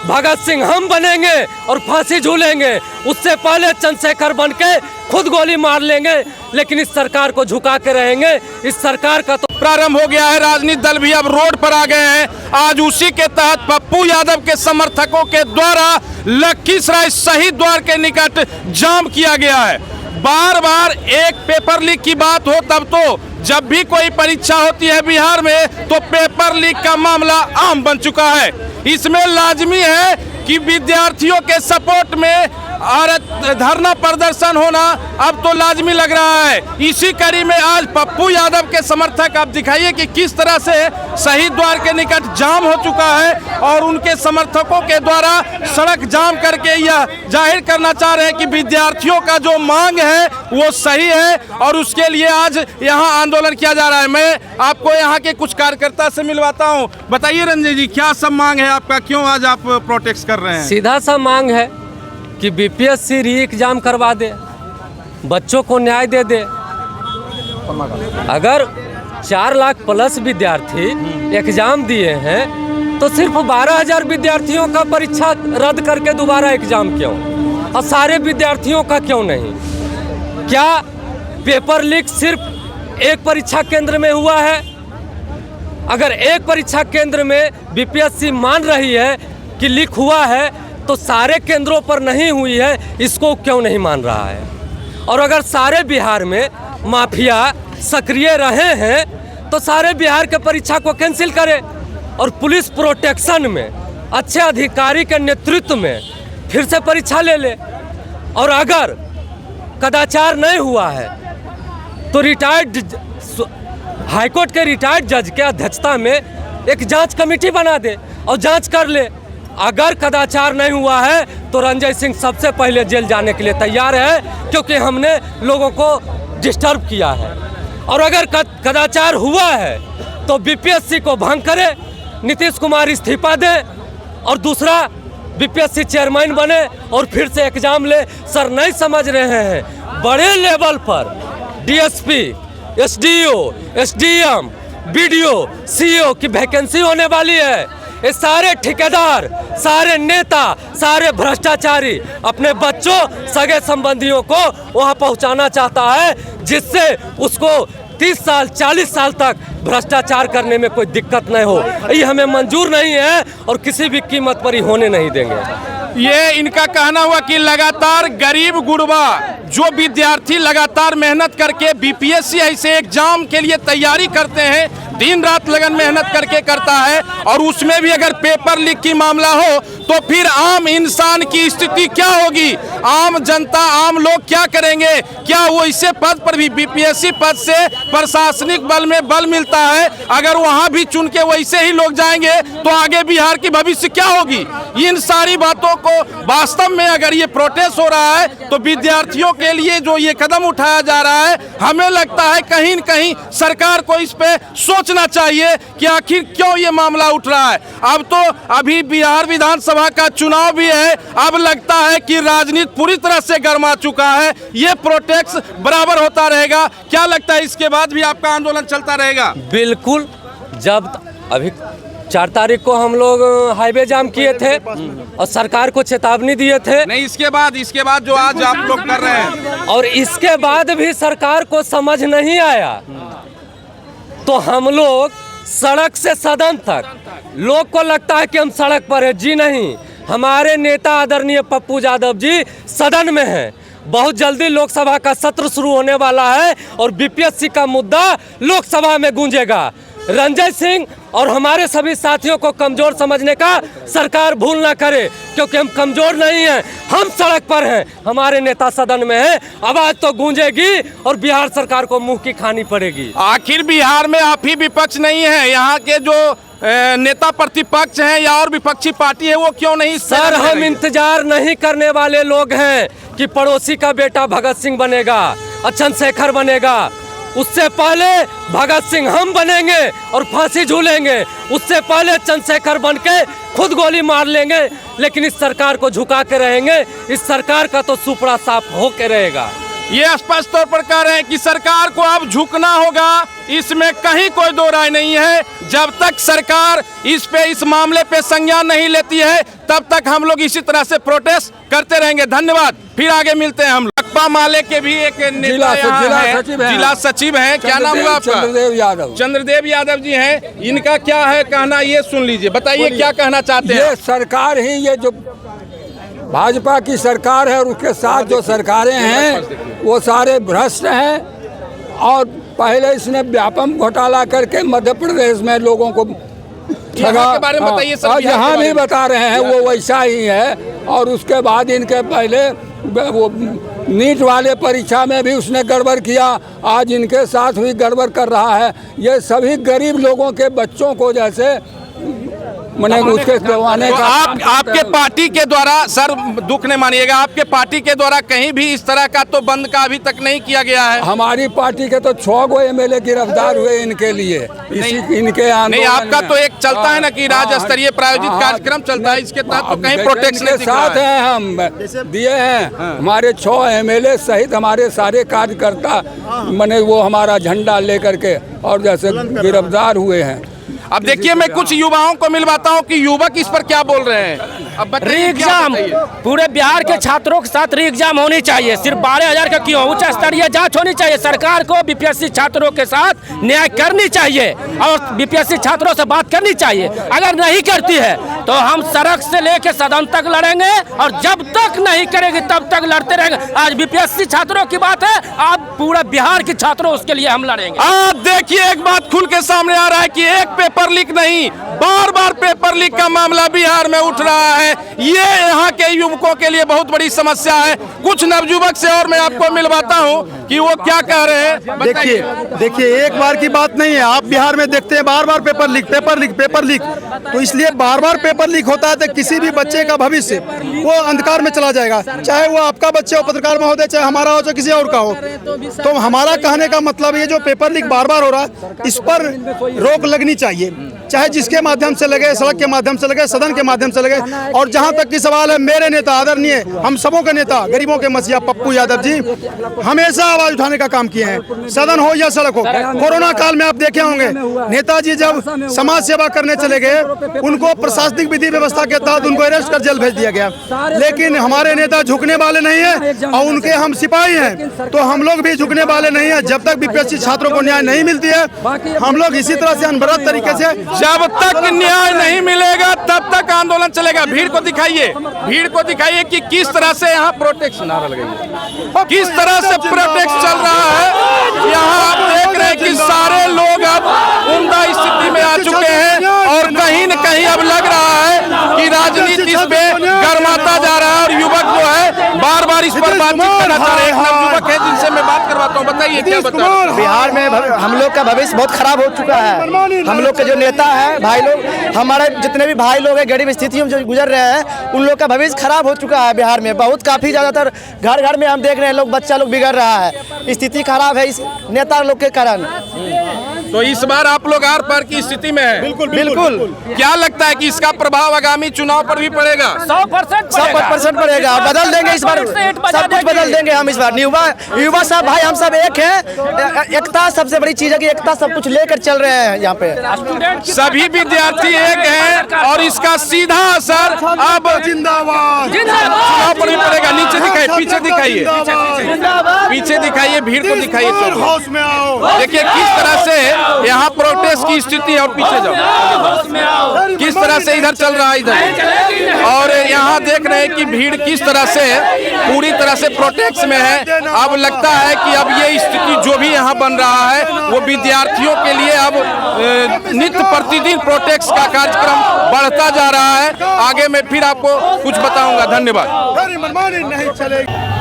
भगत सिंह हम बनेंगे और फांसी झूलेंगे, उससे पहले चंद्रशेखर बन के खुद गोली मार लेंगे, लेकिन इस सरकार को झुका के रहेंगे। इस सरकार का तो प्रारंभ हो गया है। राजनीतिक दल भी अब रोड पर आ गए हैं। आज उसी के तहत पप्पू यादव के समर्थकों के द्वारा लखीसराय शहीद द्वार के निकट जाम किया गया है। बार बार एक पेपर लीक की बात हो तब तो जब भी कोई परीक्षा होती है बिहार में तो पेपर लीक का मामला आम बन चुका है। इसमें लाजमी है कि विद्यार्थियों के सपोर्ट में और धरना प्रदर्शन होना अब तो लाजमी लग रहा है। इसी कड़ी में आज पप्पू यादव के समर्थक आप दिखाइए कि किस तरह से शहीद द्वार के निकट जाम हो चुका है और उनके समर्थकों के द्वारा सड़क जाम करके यह जाहिर करना चाह रहे हैं कि विद्यार्थियों का जो मांग है वो सही है और उसके लिए आज यहाँ आंदोलन किया जा रहा है। मैं आपको यहाँ के कुछ कार्यकर्ता से मिलवाता हूँ। बताइए रंजय जी, क्या सब मांग है आपका, क्यों आज आप प्रोटेस्ट कर रहे हैं? सीधा सा मांग है कि बीपीएससी री एग्जाम करवा दे, बच्चों को न्याय दे दे। अगर 4 लाख प्लस विद्यार्थी एग्जाम दिए हैं तो सिर्फ 12,000 विद्यार्थियों का परीक्षा रद्द करके दोबारा एग्जाम क्यों, और सारे विद्यार्थियों का क्यों नहीं? क्या पेपर लीक सिर्फ एक परीक्षा केंद्र में हुआ है? अगर एक परीक्षा केंद्र में बीपीएससी मान रही है कि लीक हुआ है तो सारे केंद्रों पर नहीं हुई है, इसको क्यों नहीं मान रहा है? और अगर सारे बिहार में माफिया सक्रिय रहे हैं तो सारे बिहार के परीक्षा को कैंसिल करे और पुलिस प्रोटेक्शन में अच्छे अधिकारी के नेतृत्व में फिर से परीक्षा ले ले। और अगर कदाचार नहीं हुआ है तो रिटायर्ड हाईकोर्ट के रिटायर्ड जज के अध्यक्षता में एक जांच कमेटी बना दे और जांच कर ले। अगर कदाचार नहीं हुआ है तो रंजय सिंह सबसे पहले जेल जाने के लिए तैयार है, क्योंकि हमने लोगों को डिस्टर्ब किया है। और अगर कदाचार हुआ है तो बीपीएससी को भंग करे, नीतीश कुमार इस्तीफा दे और दूसरा बीपीएससी चेयरमैन बने और फिर से एग्जाम ले। सर नहीं समझ रहे हैं, बड़े लेवल पर DSP, SDO, SDM, BDO, CEO की वैकेंसी होने वाली है। ये सारे ठेकेदार, सारे नेता, सारे भ्रष्टाचारी अपने बच्चों, सगे संबंधियों को वहां पहुंचाना चाहता है, जिससे उसको 30 साल 40 साल तक भ्रष्टाचार करने में कोई दिक्कत नहीं हो। ये हमें मंजूर नहीं है और किसी भी कीमत पर ही होने नहीं देंगे। ये इनका कहना हुआ कि लगातार गरीब गुरबा जो विद्यार्थी लगातार मेहनत करके बीपीएससी ऐसे एग्जाम के लिए तैयारी करते हैं, दिन रात लगन मेहनत करके करता है, और उसमें भी अगर पेपर लीक की मामला हो तो फिर आम इंसान की स्थिति क्या होगी? आम जनता, आम लोग क्या करेंगे? क्या वो इससे पद पर भी, बीपीएससी पद से प्रशासनिक बल में बल मिलता है, अगर वहां भी चुन के वैसे ही लोग जाएंगे तो आगे बिहार की भविष्य क्या होगी? इन सारी बातों को वास्तव में अगर ये प्रोटेस्ट हो रहा है तो विद्यार्थियों के लिए जो ये कदम उठाया जा रहा है, हमें लगता है कहीं न कहीं सरकार को इस पे सोचना चाहिए कि आखिर क्यों ये मामला उठ रहा है। अब तो अभी बिहार विधानसभा का चुनाव भी है, अब लगता है कि राजनीति पूरी तरह से गर्मा चुका है। ये प्रोटेस्ट बराबर होता रहेगा। क्या लगता है इसके बाद भी आपका आंदोलन चलता रहेगा? बिल्कुल। जब अभी 4 तारीख को हम लोग हाईवे जाम किए थे और सरकार को चेतावनी दिए थे। नहीं, इसके बाद जो आज आप लोग कर रहे हैं, और इसके बाद भी सरकार को समझ नहीं आया तो हम लोग सड़क से सदन तक, लोग को लगता है कि हम सड़क पर है, जी नहीं, हमारे नेता आदरणीय पप्पू यादव जी सदन में हैं। बहुत जल्दी लोकसभा का सत्र शुरू होने वाला है और बीपीएससी का मुद्दा लोकसभा में गूंजेगा। रंजय सिंह और हमारे सभी साथियों को कमजोर समझने का सरकार भूल ना करे, क्योंकि हम कमजोर नहीं हैं, हम सड़क पर हैं, हमारे नेता सदन में हैं। आवाज तो गूंजेगी और बिहार सरकार को मुंह की खानी पड़ेगी। आखिर बिहार में आप ही विपक्ष नहीं है, यहाँ के जो नेता प्रतिपक्ष हैं या और विपक्षी पार्टी है वो क्यों नहीं? सर हम इंतजार नहीं करने वाले लोग हैं कि पड़ोसी का बेटा भगत सिंह बनेगा और चंद्रशेखर बनेगा। उससे पहले भगत सिंह हम बनेंगे और फांसी झूलेंगे, उससे पहले चंद्रशेखर बन के खुद गोली मार लेंगे, लेकिन इस सरकार को झुका के रहेंगे। इस सरकार का तो सुपड़ा साफ हो के रहेगा। ये स्पष्ट तौर पर कह रहे हैं कि सरकार को अब झुकना होगा, इसमें कहीं कोई दो राय नहीं है। जब तक सरकार इस मामले पे संज्ञान नहीं लेती है तब तक हम लोग इसी तरह से प्रोटेस्ट करते रहेंगे। धन्यवाद, फिर आगे मिलते हैं हम लोग। भाकपा माले के भी एक नेता जिला सचिव हैं, क्या नाम हुआ आपका? चंद्रदेव यादव। चंद्रदेव यादव जी हैं, इनका क्या है कहना, ये सुन लीजिए, बताइए क्या कहना चाहते हैं। ये सरकार ही, ये जो भाजपा की सरकार है और उसके साथ जो सरकारें हैं वो सारे भ्रष्ट हैं। और पहले इसने व्यापम घोटाला करके मध्य प्रदेश में लोगों को यहाँ के बारे में बताइए सर। यहाँ नहीं बता रहे हैं, वो वैसा ही है। और उसके बाद इनके पहले वो नीट वाले परीक्षा में भी उसने गड़बड़ किया, आज इनके साथ भी गड़बड़ कर रहा है। ये सभी गरीब लोगों के बच्चों को जैसे मैंने उसके दबाने तो का आपके पार्टी के द्वारा, सर दुख नहीं मानिएगा, आपके पार्टी के द्वारा कहीं भी इस तरह का तो बंद का अभी तक नहीं किया गया है। हमारी पार्टी के तो 6 गो एमएलए गिरफ्तार हुए इनके लिए, इनके नहीं, आपका तो एक चलता है ना कि राज्य स्तरीय प्रायोजित कार्यक्रम चलता है, इसके तहत तो कहीं प्रोटेक्शन नहीं दिख रहा है। साथ हैं, हम दिए हैं। हमारे 6 एमएलए सहित हमारे सारे कार्यकर्ता मैंने वो हमारा झंडा लेकर के और जैसे गिरफ्तार हुए हैं। अब देखिए, मैं कुछ युवाओं को मिलवाता हूँ कि युवक इस पर क्या बोल रहे हैं। अब री एग्जाम पूरे बिहार के छात्रों के साथ री एग्जाम होनी चाहिए, सिर्फ 12,000 का क्यों, उच्च स्तरीय जांच होनी चाहिए। सरकार को बीपीएससी छात्रों के साथ न्याय करनी चाहिए और बीपीएससी छात्रों से बात करनी चाहिए। अगर नहीं करती है तो हम सड़क से लेकर सदन तक लड़ेंगे और जब तक नहीं करेगी तब तक लड़ते रहेंगे। आज बीपीएससी छात्रों की बात है, आप पूरा बिहार के छात्रों उसके लिए हम लड़ेंगे। आप देखिए, एक बात खुल के सामने आ रहा है कि एक पेपर लीक नहीं, बार बार पेपर लीक का मामला बिहार में उठ रहा है। ये यहाँ के युवकों के लिए बहुत बड़ी समस्या है। कुछ नवयुवक से और मैं आपको मिलवाता हूँ कि वो क्या कह रहे हैं। देखिए एक बार की बात नहीं है, आप बिहार में देखते हैं बार बार पेपर लीक। तो इसलिए बार बार पेपर लीक होता है तो किसी भी बच्चे का भविष्य वो अंधकार में चला जाएगा, चाहे वो आपका बच्चा हो, पत्रकार महोदय, चाहे हमारा हो, चाहे किसी और का हो। तो हमारा कहने का मतलब ये जो पेपर लीक बार बार हो रहा है, इस पर रोक लगनी चाहिए, चाहे जिसके माध्यम से लगे, सड़क के माध्यम से लगे, सदन के माध्यम से लगे। और जहां तक की सवाल है, मेरे नेता आदरणीय हम सबों के नेता गरीबों के मसीहा पप्पू यादव जी हमेशा आवाज उठाने का काम किए हैं, सदन हो या सड़क हो। कोरोना काल में आप देखे होंगे नेताजी जब समाज सेवा करने चले गए, उनको प्रशासनिक विधि व्यवस्था के तहत उनको अरेस्ट कर जेल भेज दिया गया। लेकिन हमारे नेता झुकने वाले नहीं है और उनके हम सिपाही हैं, तो हम लोग भी झुकने वाले नहीं है। जब तक बीपीएससी छात्रों को न्याय नहीं मिलती है, हम लोग इसी तरह से अनवरत तरीके से, जब तक न्याय नहीं मिलेगा तब तक आंदोलन चलेगा। भीड़ को दिखाइए कि किस तरह से यहाँ प्रोटेक्ट किस तरह से प्रोटेक्ट चल रहा है। यहाँ आप देख रहे हैं कि सारे लोग अब उम्दा स्थिति में आ चुके हैं और कहीं न कहीं अब लग रहा है कि राजनीति इस पे गर्माता जा रहा है और युवक जो है बार बार इस पर बातचीत करना चाह रहे हैं। एक नवयुवक है जिनसे मैं बात करवाता हूँ, बताइए क्या बता रहे हैं। बिहार में हम लोग का भविष्य बहुत खराब हो चुका है। हम लोग के जो नेता है, भाई लोग, हमारे जितने भी भाई लोग हैं गरीब स्थितियों में जो गुजर रहे हैं, उन लोग का भविष्य खराब हो चुका है। बिहार में बहुत काफी ज्यादातर घर घर में हम देख रहे हैं लोग, बच्चा लोग बिगड़ रहा है, स्थिति खराब है इस नेता लोग के कारण। तो इस बार आप लोग आर पार की स्थिति में है। बिल्कुल। क्या लगता है कि इसका प्रभाव आगामी चुनाव पर भी पड़ेगा? 100% पड़ेगा। बदल देंगे इस बार, सब कुछ बदल देंगे हम इस बार। युवा सब भाई हम सब एक हैं। एकता सबसे बड़ी चीज है कि एकता सब कुछ लेकर चल रहे हैं यहाँ पे। सभी विद्यार्थी एक हैं और इसका सीधा असर अब जिंदाबाद चुनाव पर भी पड़ेगा। नीचे दिखाइए, पीछे दिखाइए, भीड़ को दिखाइए। हाउस में आओ, देखिए किस तरह से यहाँ प्रोटेस्ट की स्थिति है। और पीछे जाओ, किस तरह से इधर चल रहा है इधर। और यहाँ देख रहे हैं कि भीड़ किस तरह से पूरी तरह से प्रोटेस्ट में है। अब लगता है कि अब ये स्थिति जो भी यहाँ बन रहा है वो विद्यार्थियों के लिए अब नित्य प्रतिदिन प्रोटेस्ट का कार्यक्रम बढ़ता जा रहा है। आगे मैं फिर आपको कुछ बताऊंगा। धन्यवाद। मनमानी नहीं चलेगी।